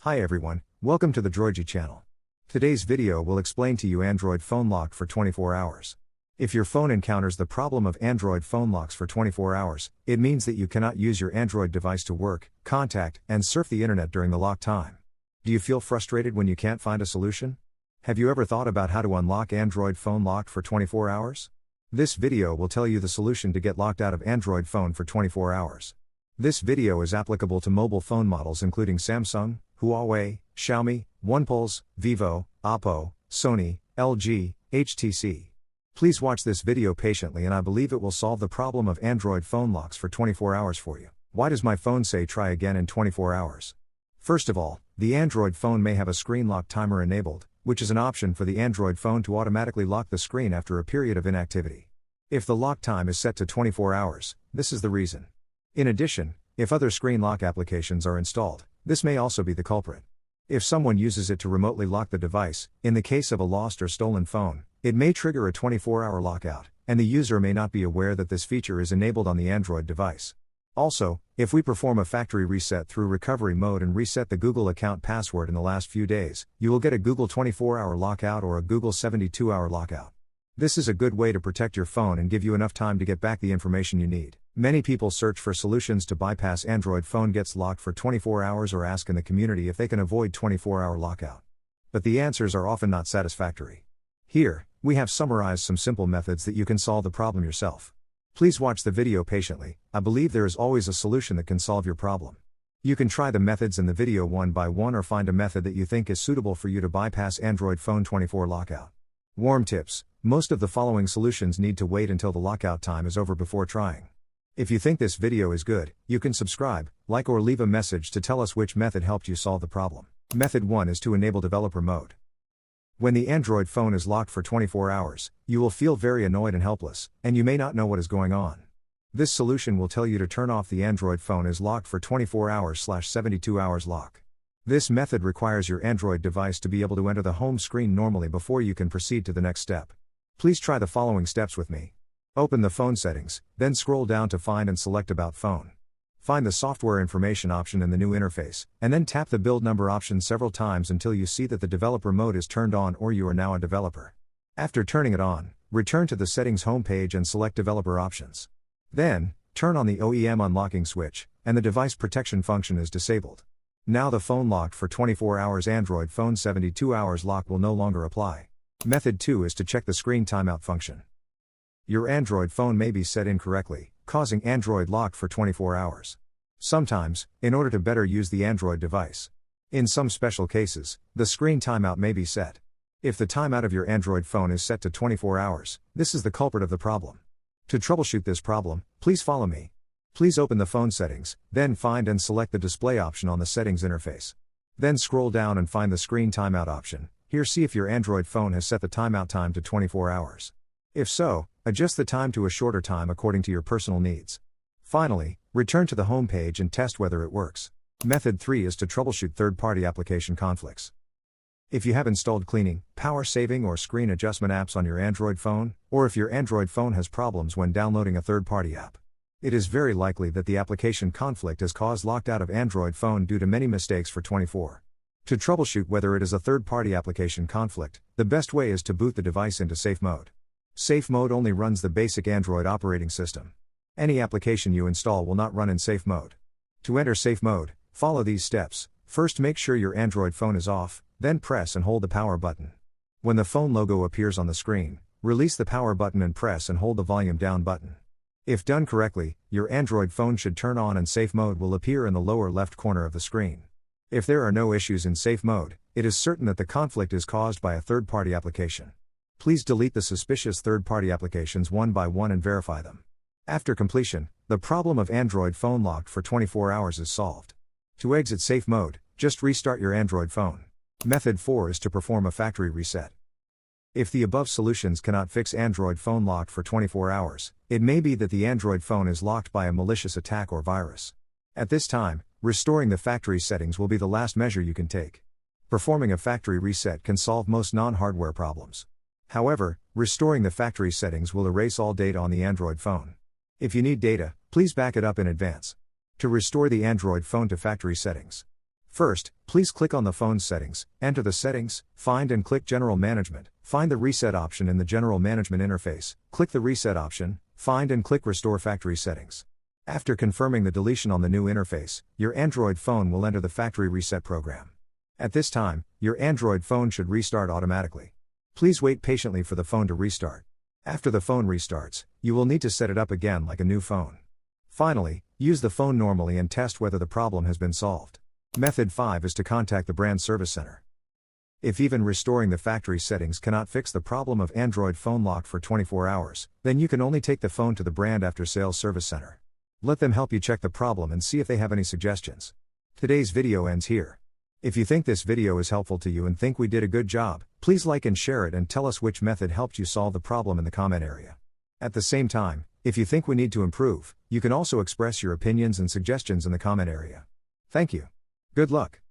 Hi everyone, welcome to the Droidy channel. Today's video will explain to you Android phone locked for 24 hours. If your phone encounters the problem of Android phone locks for 24 hours, it means that you cannot use your Android device to work, contact, and surf the internet during the lock time. Do you feel frustrated when you can't find a solution? Have you ever thought about how to unlock Android phone locked for 24 hours? This video will tell you the solution to get locked out of Android phone for 24 hours. This video is applicable to mobile phone models including Samsung, Huawei, Xiaomi, OnePlus, Vivo, Oppo, Sony, LG, HTC. Please watch this video patiently and I believe it will solve the problem of Android phone locks for 24 hours for you. Why does my phone say try again in 24 hours? First of all, the Android phone may have a screen lock timer enabled, which is an option for the Android phone to automatically lock the screen after a period of inactivity. If the lock time is set to 24 hours, this is the reason. In addition, if other screen lock applications are installed, this may also be the culprit. If someone uses it to remotely lock the device, in the case of a lost or stolen phone, it may trigger a 24-hour lockout, and the user may not be aware that this feature is enabled on the Android device. Also, if we perform a factory reset through recovery mode and reset the Google account password in the last few days, you will get a Google 24-hour lockout or a Google 72-hour lockout. This is a good way to protect your phone and give you enough time to get back the information you need. Many people search for solutions to bypass Android phone gets locked for 24 hours or ask in the community if they can avoid 24-hour lockout. But the answers are often not satisfactory. Here, we have summarized some simple methods that you can solve the problem yourself. Please watch the video patiently. I believe there is always a solution that can solve your problem. You can try the methods in the video one by one or find a method that you think is suitable for you to bypass Android phone 24 lockout. Warm tips: most of the following solutions need to wait until the lockout time is over before trying. If you think this video is good, you can subscribe, like or leave a message to tell us which method helped you solve the problem. Method 1 is to enable developer mode. When the Android phone is locked for 24 hours, you will feel very annoyed and helpless, and you may not know what is going on. This solution will tell you to turn off the Android phone is locked for 24 hours/72 hours lock. This method requires your Android device to be able to enter the home screen normally before you can proceed to the next step. Please try the following steps with me. Open the phone settings, then scroll down to find and select About Phone. Find the software information option in the new interface, and then tap the build number option several times until you see that the developer mode is turned on or you are now a developer. After turning it on, return to the settings homepage and select developer options. Then, turn on the OEM unlocking switch, and the device protection function is disabled. Now the phone locked for 24 hours Android phone 72 hours lock will no longer apply. Method 2 is to check the screen timeout function. Your Android phone may be set incorrectly, causing Android locked for 24 hours. Sometimes, in order to better use the Android device. In some special cases, the screen timeout may be set. If the timeout of your Android phone is set to 24 hours, this is the culprit of the problem. To troubleshoot this problem, please follow me. Please open the phone settings, then find and select the display option on the settings interface. Then scroll down and find the screen timeout option. Here see if your Android phone has set the timeout time to 24 hours. If so, adjust the time to a shorter time according to your personal needs. Finally, return to the home page and test whether it works. Method 3 is to troubleshoot third-party application conflicts. If you have installed cleaning, power saving or screen adjustment apps on your Android phone, or if your Android phone has problems when downloading a third-party app, it is very likely that the application conflict has caused locked out of Android phone due to many mistakes for 24. To troubleshoot whether it is a third-party application conflict, the best way is to boot the device into safe mode. Safe mode only runs the basic Android operating system. Any application you install will not run in safe mode. To enter safe mode, follow these steps. First, make sure your Android phone is off, then press and hold the power button. When the phone logo appears on the screen, release the power button and press and hold the volume down button. If done correctly, your Android phone should turn on and safe mode will appear in the lower left corner of the screen. If there are no issues in safe mode, it is certain that the conflict is caused by a third-party application. Please delete the suspicious third-party applications one by one and verify them. After completion, the problem of Android phone locked for 24 hours is solved. To exit safe mode, just restart your Android phone. Method 4 is to perform a factory reset. If the above solutions cannot fix Android phone locked for 24 hours, it may be that the Android phone is locked by a malicious attack or virus. At this time, restoring the factory settings will be the last measure you can take. Performing a factory reset can solve most non-hardware problems. However, restoring the factory settings will erase all data on the Android phone. If you need data, please back it up in advance. To restore the Android phone to factory settings, First, please click on the phone's settings, enter the settings, find and click General Management, find the Reset option in the General Management interface, click the Reset option, find and click Restore Factory Settings. After confirming the deletion on the new interface, your Android phone will enter the Factory Reset program. At this time, your Android phone should restart automatically. Please wait patiently for the phone to restart. After the phone restarts, you will need to set it up again like a new phone. Finally, use the phone normally and test whether the problem has been solved. Method 5 is to contact the brand service center. If even restoring the factory settings cannot fix the problem of Android phone lock for 24 hours, then you can only take the phone to the brand after sales service center. Let them help you check the problem and see if they have any suggestions. Today's video ends here. If you think this video is helpful to you and think we did a good job, please like and share it and tell us which method helped you solve the problem in the comment area. At the same time, if you think we need to improve, you can also express your opinions and suggestions in the comment area. Thank you. Good luck.